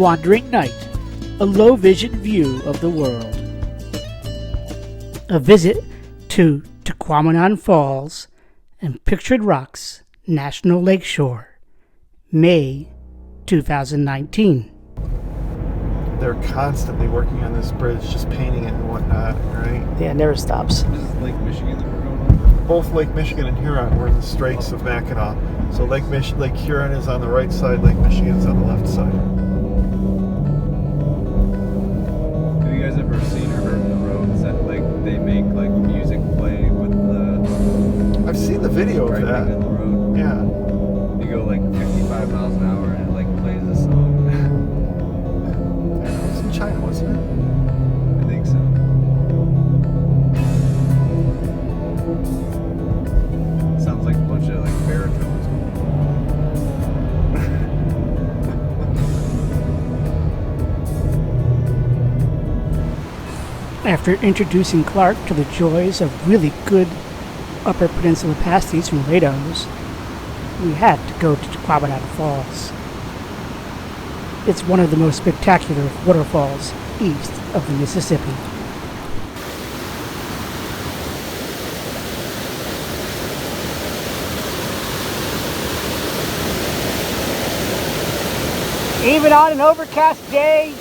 Wandering Night, a low-vision view of the world. A visit to Au Falls and Pictured Rocks National Lakeshore, May 2019. They're constantly working on this bridge, just painting it and whatnot, right? Yeah, it never stops. This is Lake Michigan that we're going on? Both Lake Michigan and Huron were in the Straits of Mackinac. So Lake Huron is on the right side, Lake Michigan is on the left side. Have you guys ever seen or heard the roads that they make music play with the... I've seen the video of that. In the road? Yeah. You go 55 miles an hour and it plays a song. It was in China, wasn't it? I think so. Sounds like a bunch of baritones. After introducing Clark to the joys of really good Upper Peninsula pasties from Lados, we had to go to Au Sable Falls. It's one of the most spectacular waterfalls east of the Mississippi. Even on an overcast day,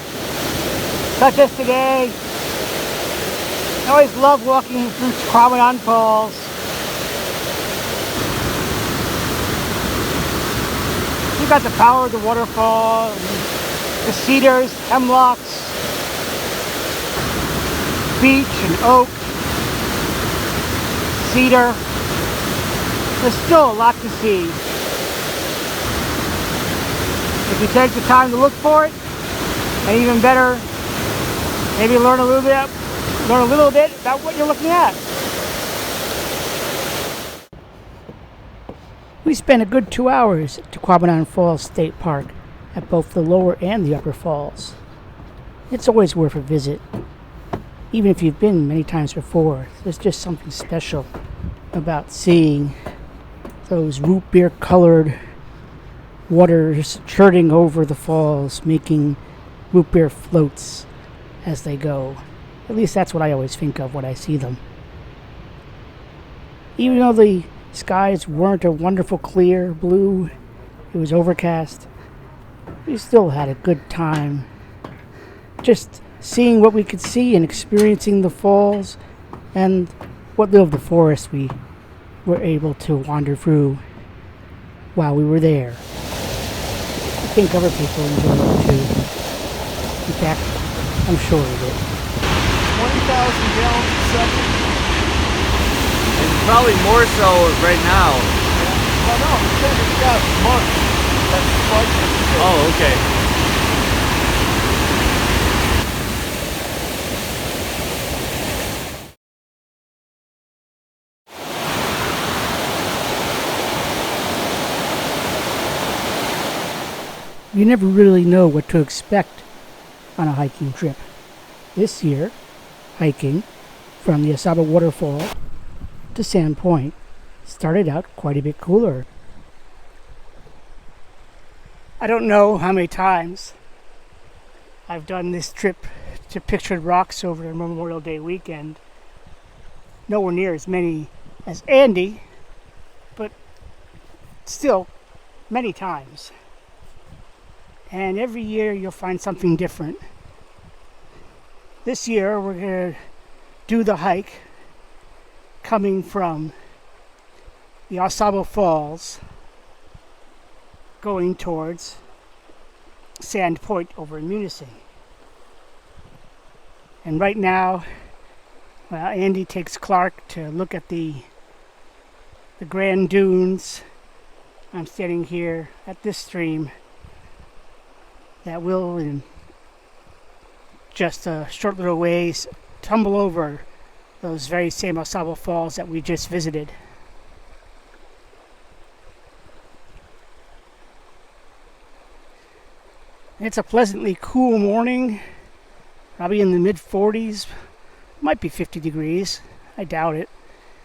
such as today, I always love walking through Au Sable Falls. You've got the power of the waterfall, the cedars, hemlocks, beech and oak, cedar. There's still a lot to see. If you take the time to look for it, and even better, maybe learn a little bit about what you're looking at. We spent a good 2 hours at Au Sable Falls State Park at both the lower and the upper falls. It's always worth a visit. Even if you've been many times before, there's just something special about seeing those root beer colored waters churning over the falls, making root beer floats as they go. At least that's what I always think of when I see them. Even though the skies weren't a wonderful clear blue, it was overcast, we still had a good time just seeing what we could see and experiencing the falls and what little of the forest we were able to wander through while we were there. I think other people enjoyed it too. In fact, I'm sure they did. 20,000 gallons a second. And probably more so right now. Yeah. Well, no, it's said it's got months. That's twice as big. Oh, okay. You never really know what to expect on a hiking trip. This year, hiking from the Au Sable waterfall to Sand Point started out quite a bit cooler. I don't know how many times I've done this trip to Pictured Rocks over the Memorial Day weekend. Nowhere near as many as Andy, but still many times. And every year you'll find something different. This year we're going to do the hike coming from the Au Sable Falls going towards Sand Point over in Munising. And right now, Andy takes Clark to look at the Grand Dunes. I'm standing here at this stream that will, in just a short little ways, tumble over those very same Au Sable Falls that we just visited. It's a pleasantly cool morning, probably in the mid-40s, might be 50 degrees, I doubt it,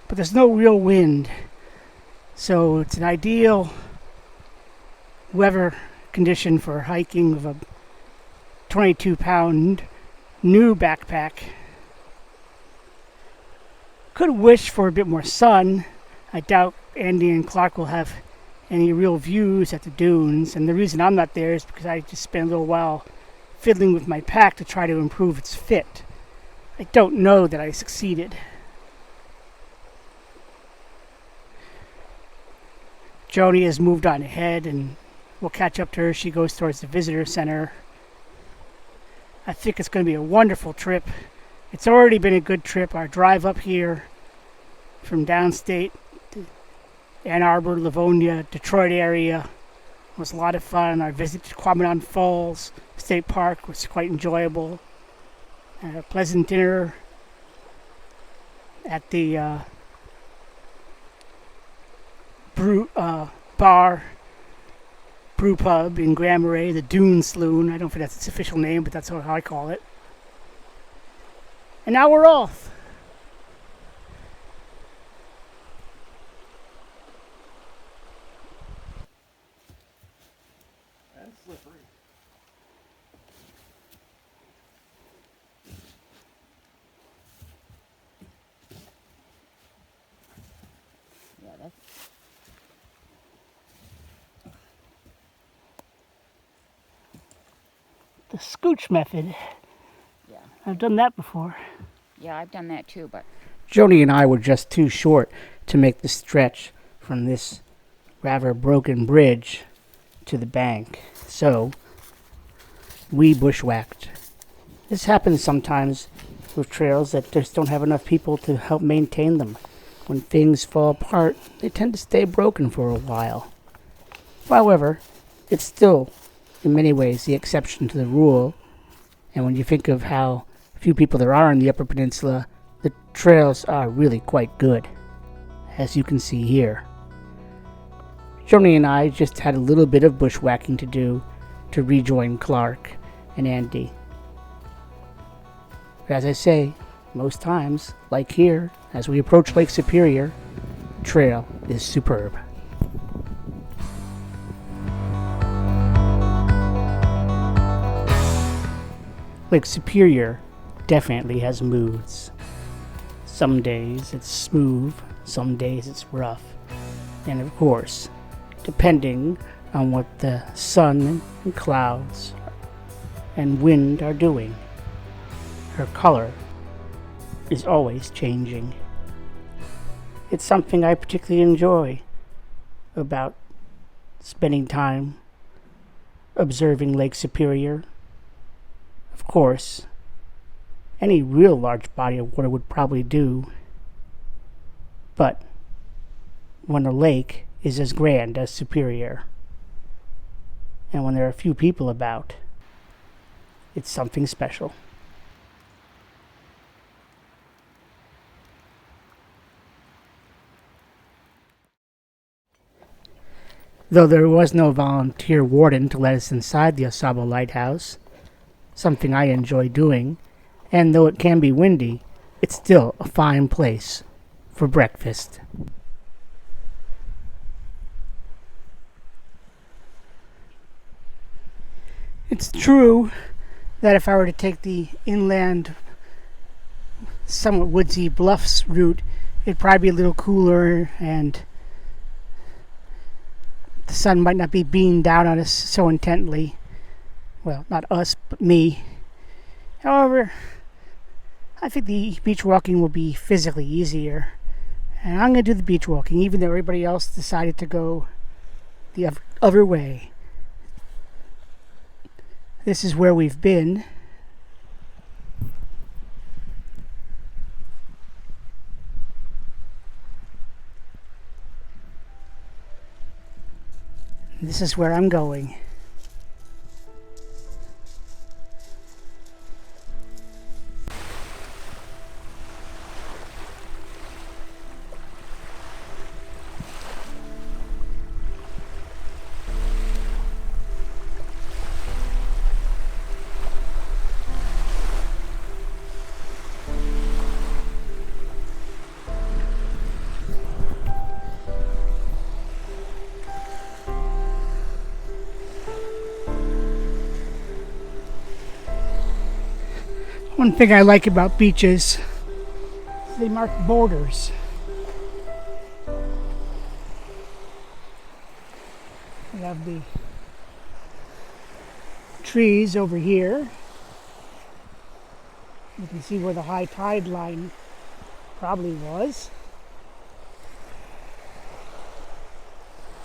but there's no real wind, so it's an ideal weather condition for hiking with a 22-pound new backpack. Could wish for a bit more sun. I doubt Andy and Clark will have any real views at the dunes, and the reason I'm not there is because I just spent a little while fiddling with my pack to try to improve its fit. I don't know that I succeeded. Joni has moved on ahead, and we'll catch up to her as she goes towards the visitor center. I think it's going to be a wonderful trip. It's already been a good trip. Our drive up here from downstate, Ann Arbor, Livonia, Detroit area was a lot of fun. Our visit to Quabbin Falls State Park was quite enjoyable. A pleasant dinner at the brew pub in Grand Marais, the Dune Saloon. I don't think that's its official name, but that's how I call it. And now we're off. And slippery. Yeah, that's The scooch method. yeah. I've done that before. Yeah, I've done that too, but Joni and I were just too short to make the stretch from this rather broken bridge to the bank, so we bushwhacked. This happens sometimes with trails that just don't have enough people to help maintain them. When things fall apart, they tend to stay broken for a while. However, it's still, in many ways, the exception to the rule, and when you think of how few people there are in the Upper Peninsula, the trails are really quite good, as you can see here. Joni and I just had a little bit of bushwhacking to do to rejoin Clark and Andy. But as I say, most times, like here, as we approach Lake Superior, the trail is superb. Lake Superior definitely has moods. Some days it's smooth, some days it's rough. And of course, depending on what the sun and clouds and wind are doing, her color is always changing. It's something I particularly enjoy about spending time observing Lake Superior. Of course, any real large body of water would probably do, but when a lake is as grand as Superior, and when there are few people about, it's something special. Though there was no volunteer warden to let us inside the Au Sable Lighthouse, something I enjoy doing, and though it can be windy, it's still a fine place for breakfast. It's true that if I were to take the inland, somewhat woodsy bluffs route, it'd probably be a little cooler and the sun might not be beaming down on us so intently. Well, not us, but me. However, I think the beach walking will be physically easier. And I'm going to do the beach walking, even though everybody else decided to go the other way. This is where we've been. This is where I'm going. One thing I like about beaches, they mark borders. We have the trees over here. You can see where the high tide line probably was.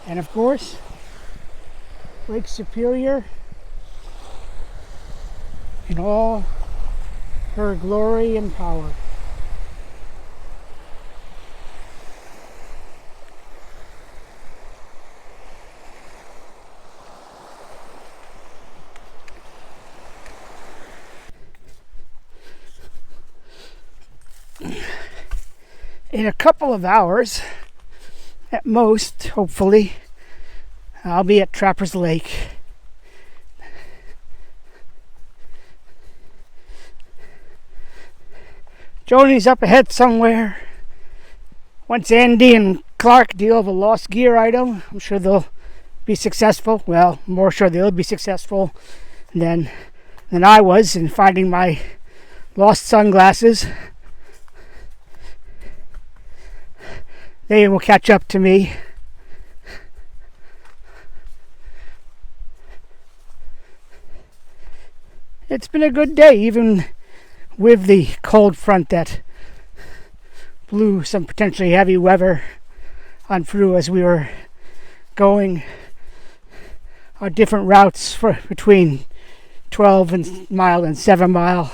And of course, Lake Superior in all her glory and power. In a couple of hours, at most, hopefully, I'll be at Trappers Lake. Joni's up ahead somewhere. Once Andy and Clark deal with a lost gear item, I'm sure they'll be successful. Well, more sure they'll be successful than I was in finding my lost sunglasses. They will catch up to me. It's been a good day, even with the cold front that blew some potentially heavy weather on through as we were going our different routes for between 12 mile and 7 mile.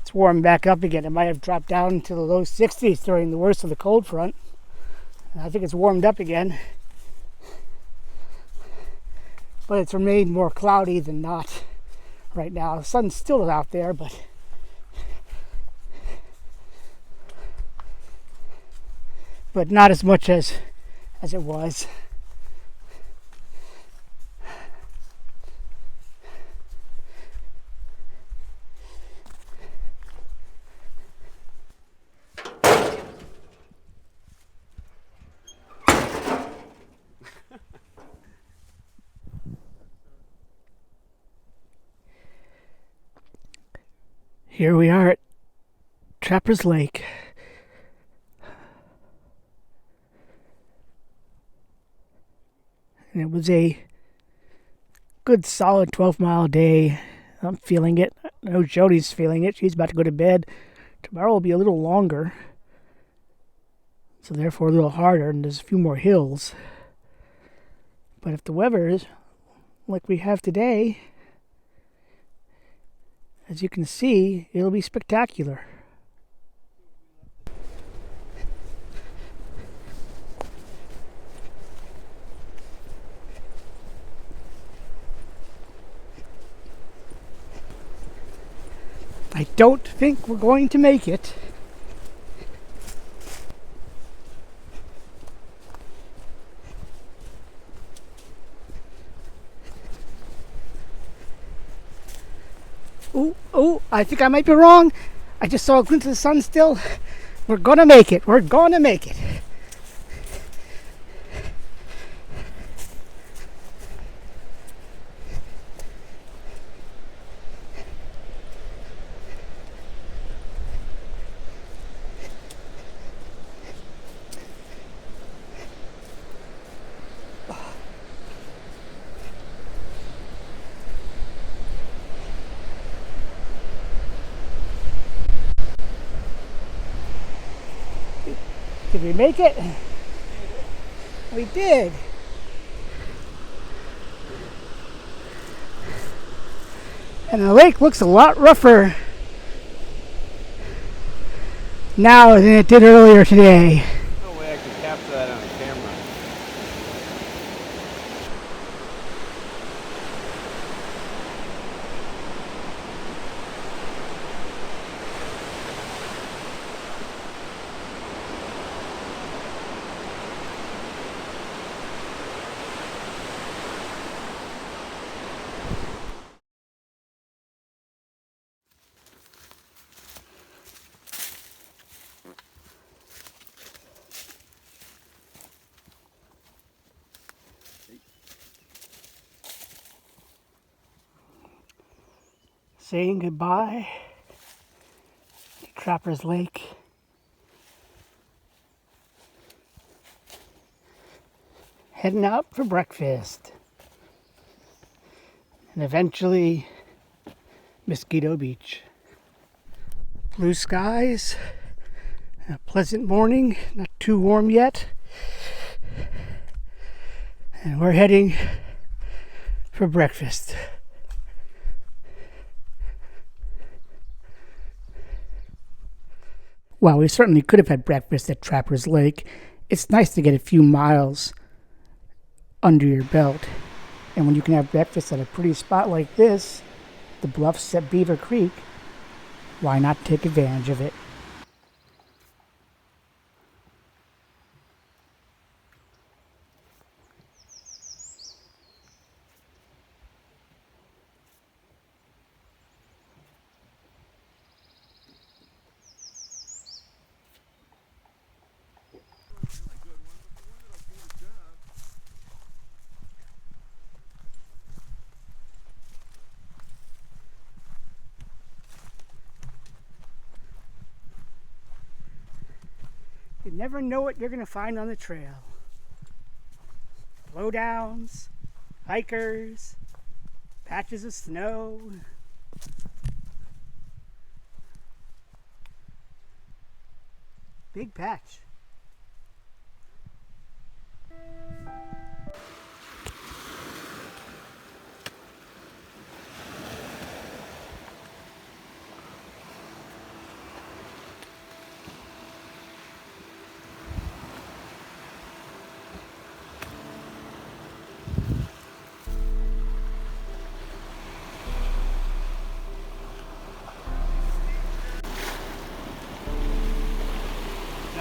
It's warming back up again. It might have dropped down to the low 60s during the worst of the cold front. I think it's warmed up again. But it's remained more cloudy than not right now. The sun's still out there, but not as much as it was. Here we are at Trappers Lake. And it was a good solid 12-mile day. I'm feeling it. I know Joni's feeling it. She's about to go to bed. Tomorrow will be a little longer. So therefore a little harder, and there's a few more hills. But if the weather is like we have today, as you can see, it'll be spectacular. I don't think we're going to make it. Oh, I think I might be wrong. I just saw a glint of the sun still. We're gonna make it. We're gonna make it. Did we make it? We did. And the lake looks a lot rougher now than it did earlier today. No way I could capture that on camera. saying goodbye to Trappers Lake. Heading out for breakfast. And eventually, Mosquito Beach. Blue skies, a pleasant morning, not too warm yet. And we're heading for breakfast. Well, we certainly could have had breakfast at Trappers Lake. It's nice to get a few miles under your belt. And when you can have breakfast at a pretty spot like this, the bluffs at Beaver Creek, why not take advantage of it? You never know what you're going to find on the trail. Blowdowns, hikers, patches of snow. Big patch.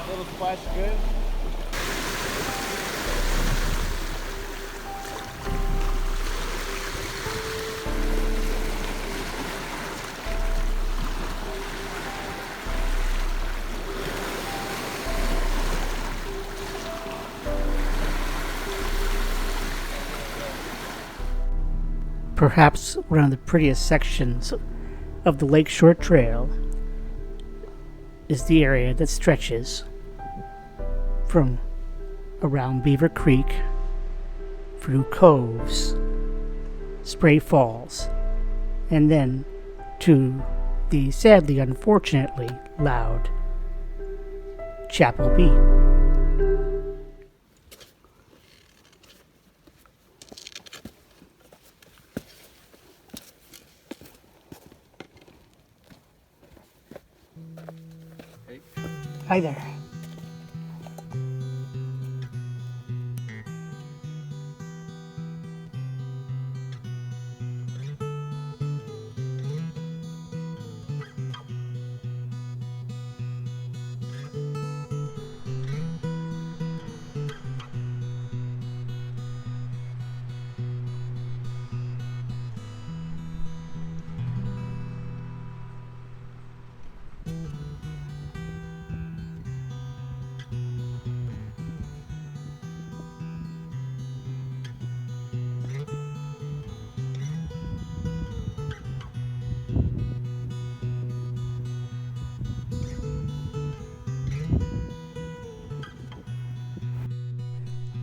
Little splash good. Perhaps one of the prettiest sections of the Lakeshore Trail is the area that stretches from around Beaver Creek, through Coves, Spray Falls, and then to the sadly, unfortunately loud Chapel Beat. Hey. Hi there.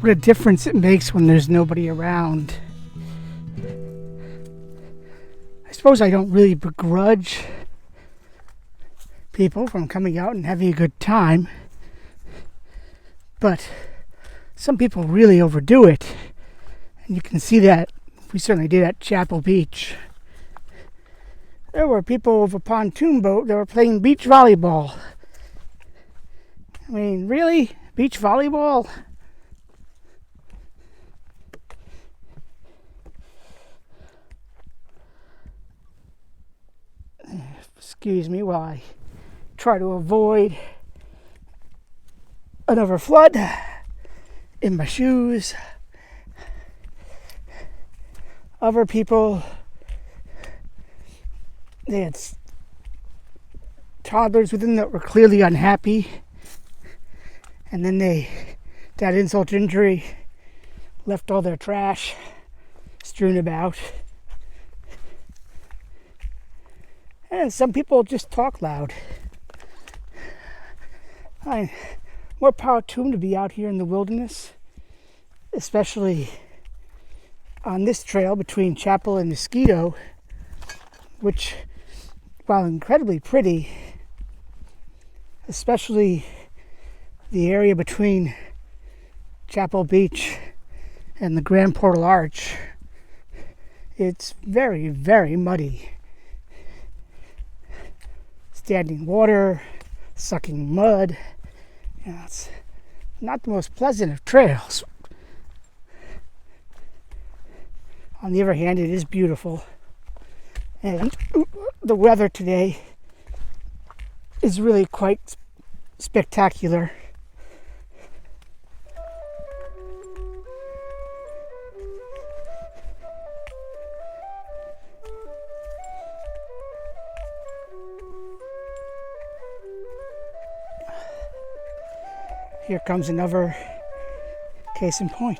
What a difference it makes when there's nobody around. I suppose I don't really begrudge people from coming out and having a good time, but some people really overdo it, and you can see that. We certainly did at Chapel Beach. There were people with a pontoon boat that were playing beach volleyball. I mean, really? Beach volleyball? Excuse me while I try to avoid another flood in my shoes. Other people, they had toddlers with them that were clearly unhappy, and then they, to add insult to injury, left all their trash strewn about. And some people just talk loud. More power to them to be out here in the wilderness, especially on this trail between Chapel and Mosquito, which, while incredibly pretty, especially the area between Chapel Beach and the Grand Portal Arch, it's very, very muddy. Standing water, sucking mud. It's not the most pleasant of trails. On the other hand, it is beautiful. And the weather today is really quite spectacular. Here comes another case in point.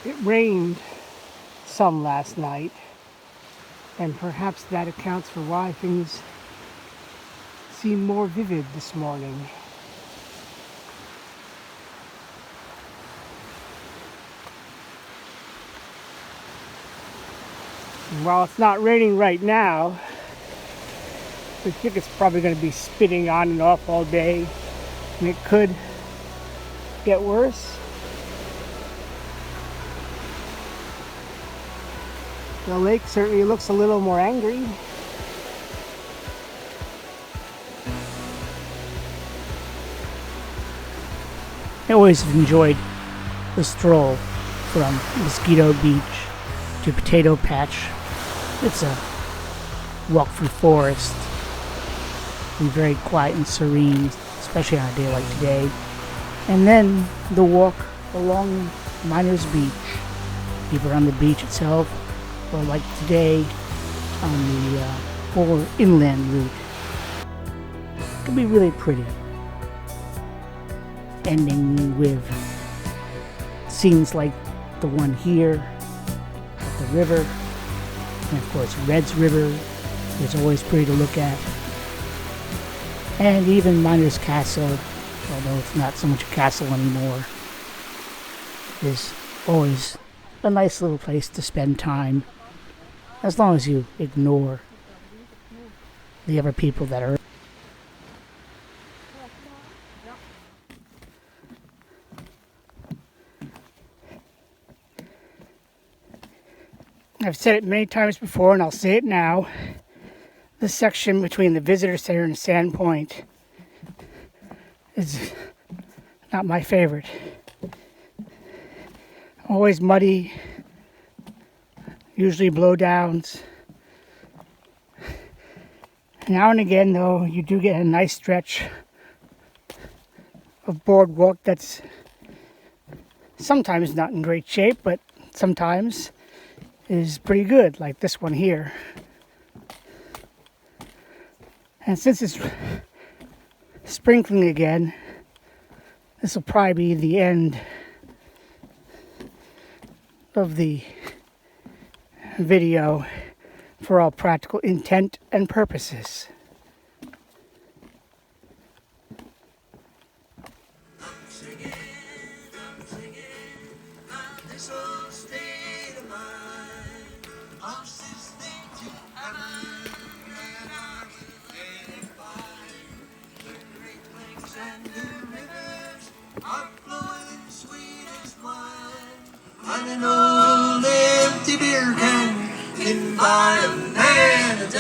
It rained some last night, and perhaps that accounts for why things seem more vivid this morning. And while it's not raining right now, I think it's probably going to be spitting on and off all day, and it could get worse. The lake certainly looks a little more angry. I always have enjoyed the stroll from Mosquito Beach to Potato Patch. It's a walk through forest. Be very quiet and serene, especially on a day like today. And then the walk along Miners Beach, either on the beach itself or like today on the more inland route. It can be really pretty. Ending with scenes like the one here at the river, and of course Red's River is always pretty to look at, and even Miners Castle, although it's not so much a castle anymore, is always a nice little place to spend time, as long as you ignore the other people that are. I've said it many times before, and I'll say it now. The section between the visitor center and Sandpoint is not my favorite. Always muddy, usually blowdowns. Now and again, though, you do get a nice stretch of boardwalk that's sometimes not in great shape, but sometimes is pretty good, like this one here. And since it's sprinkling again, this will probably be the end of the video for all practical intent and purposes. On an old empty beer can, in by a man